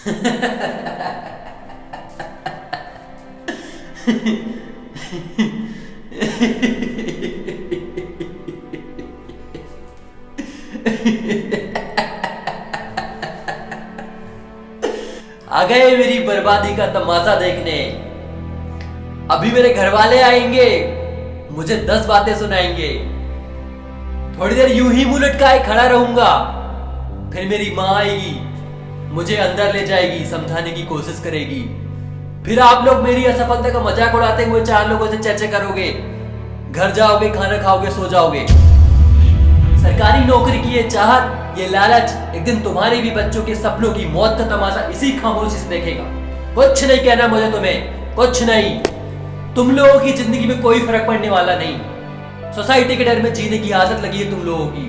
आ गए मेरी बर्बादी का तमाशा देखने। अभी मेरे घर वाले आएंगे, मुझे 10 बातें सुनाएंगे। थोड़ी देर यूं ही मुंह लटकाए खड़ा रहूंगा, फिर मेरी माँ आएगी, मुझे अंदर ले जाएगी, समझाने की कोशिश करेगी। फिर आप लोग मेरी असफलता का मजाक उड़ाते हुए 4 लोगों से चर्चा करोगे, घर जाओगे, खाना खाओगे, सो जाओगे। सरकारी नौकरी की ये चाहत, ये लालच एक दिन तुम्हारे भी बच्चों के सपनों की मौत का तमाशा इसी खामोशी से देखेगा। कुछ नहीं कहना मुझे तुम्हें, कुछ नहीं। तुम लोगों की जिंदगी में कोई फर्क पड़ने वाला नहीं। सोसाइटी के डर में जीने की आदत लगी है तुम लोगों की।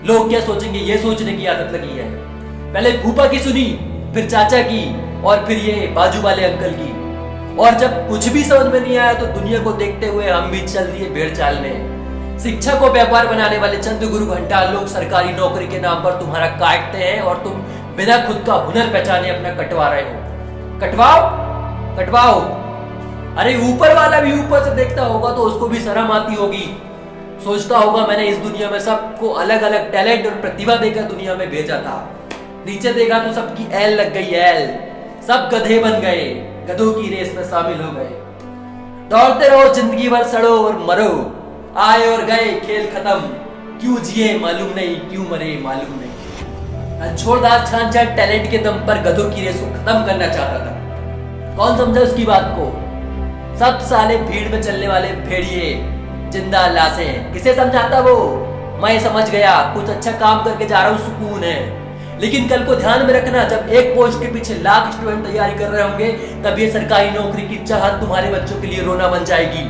लोग क्या सोचेंगे ये सोचने की आदत लगी है। पहले फूफा की सुनी, फिर चाचा की, और फिर ये बाजू वाले अंकल की। और जब कुछ भी समझ में नहीं आया तो दुनिया को देखते हुए हम भी चल दिए भेड़ चाल में। शिक्षा को व्यापार बनाने वाले चंद गुरु घंटाल लोग सरकारी नौकरी के नाम पर तुम्हारा काटते हैं और तुम बिना खुद का हुनर पहचाने अपना कटवा रहे हो। कटवाओ कटवाओ। अरे ऊपर वाला भी ऊपर से देखता होगा तो उसको भी शर्म आती होगी। सोचता होगा मैंने इस दुनिया में सबको अलग अलग टैलेंट और प्रतिभा देकर दुनिया में भेजा था। नीचे देखा तो सबकी एल लग गई, एल। सब गधे बन गए, गधों की रेस में शामिल हो गए। दौड़ते रहो जिंदगी भर, सड़ो और मरो। आए और गए, खेल खत्म। क्यों जिए मालूम नहीं, क्यों मरे मालूम नहीं। छोड़दास छान छान टैलेंट के दम पर गधों की रेस को खत्म करना चाहता था। कौन समझा उसकी बात को? सब साले भीड़ में चलने वाले भेड़िए, जिंदा लाशें। किसे समझाता वो? मैं समझ गया, कुछ अच्छा काम करके जा रहा हूं, सुकून है। लेकिन कल को ध्यान में रखना, जब एक पोस्ट के पीछे लाख स्टूडेंट तैयारी कर रहे होंगे, तब ये सरकारी नौकरी की चाहत तुम्हारे बच्चों के लिए रोना बन जाएगी।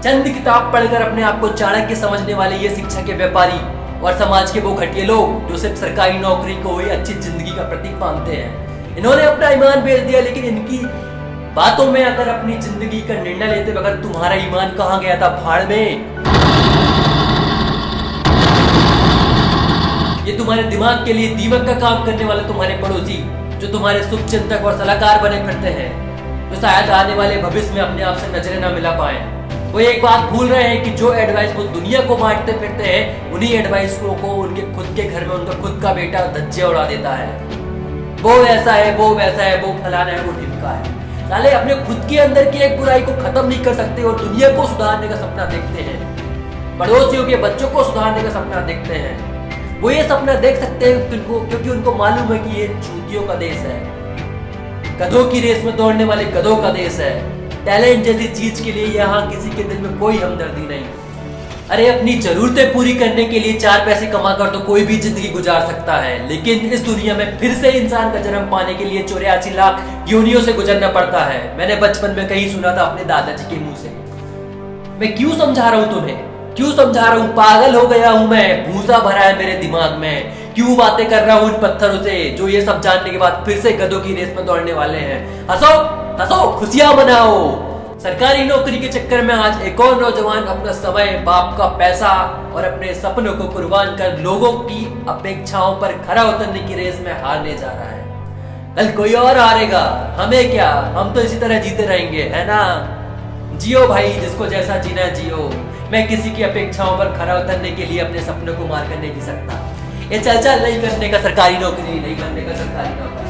चंद किताब पढ़कर अपने आप को चाणक्य समझने वाले ये शिक्षा के व्यापारी और समाज के वो घटिया लोग जो सिर्फ सरकारी नौकरी को ही अच्छी जिंदगी का प्रतीक मानते हैं, इन्होंने अपना ईमान बेच दिया। लेकिन इनकी बातों में अगर अपनी जिंदगी का निर्णय लेते वक्त तुम्हारा ईमान कहां गया था? भाड़ में। ये तुम्हारे दिमाग के लिए दीमक का काम करने वाले तुम्हारे पड़ोसी, जो तुम्हारे शुभ चिंतक और सलाहकार बने फिरते हैं, जो शायद आने वाले भविष्य में अपने आप से नजरें न मिला पाए। वो एक बात भूल रहे हैं कि जो एडवाइस वो दुनिया को बांटते फिरते हैं, उन्हीं एडवाइस को उनके खुद के घर में उनका खुद का बेटा धज्जे उड़ा देता है। वो ऐसा है, वो वैसा है, वो फलाना है, वो ढिमका है। साले अपने खुद के अंदर की एक बुराई को खत्म नहीं कर सकते और दुनिया को सुधारने का सपना देखते हैं। पड़ोसियों के बच्चों को सुधारने का सपना देखते हैं। वो ये सपना देख सकते हैं क्योंकि उनको मालूम है कि ये चूतियों का देश है, गधों की रेस में दौड़ने वाले गधों का देश है। टैलेंट जैसी चीज के लिए यहाँ किसी के दिल में कोई हमदर्दी नहीं। अरे अपनी जरूरतें पूरी करने के लिए 4 पैसे कमाकर तो कोई भी जिंदगी गुजार सकता है, लेकिन इस दुनिया में फिर से इंसान का जन्म पाने के लिए 84 लाख योनियों से गुजरना पड़ता है। मैंने बचपन में कहीं सुना था अपने दादाजी के मुंह से। मैं क्यों समझा रहा हूं तुम्हें, क्यों समझा रहा हूं? पागल हो गया हूं मैं, भूसा भरा है मेरे दिमाग में। क्यों बातें कर रहा हूं उन पत्थरों से जो ये सब जानने के बाद फिर से गधों की रेस में दौड़ने वाले हैं। हंसो हंसो, खुशियां मनाओ। सरकारी नौकरी के चक्कर में आज एक और नौजवान अपना समय, बाप का पैसा और अपने सपनों को कुर्बान कर लोगों की अपेक्षाओं पर खरा उतरने की रेस में हारने जा रहा है। कल कोई और हारेगा, हमें क्या, हम तो इसी तरह जीते रहेंगे, है ना? जियो भाई, जिसको जैसा जीना जियो। मैं किसी की अपेक्षाओं पर खरा उतरने के लिए अपने सपनों को मार कर नहीं जी सकता। ये चल नहीं करने का सरकारी नौकरी, नहीं करने का सरकारी नौकरी।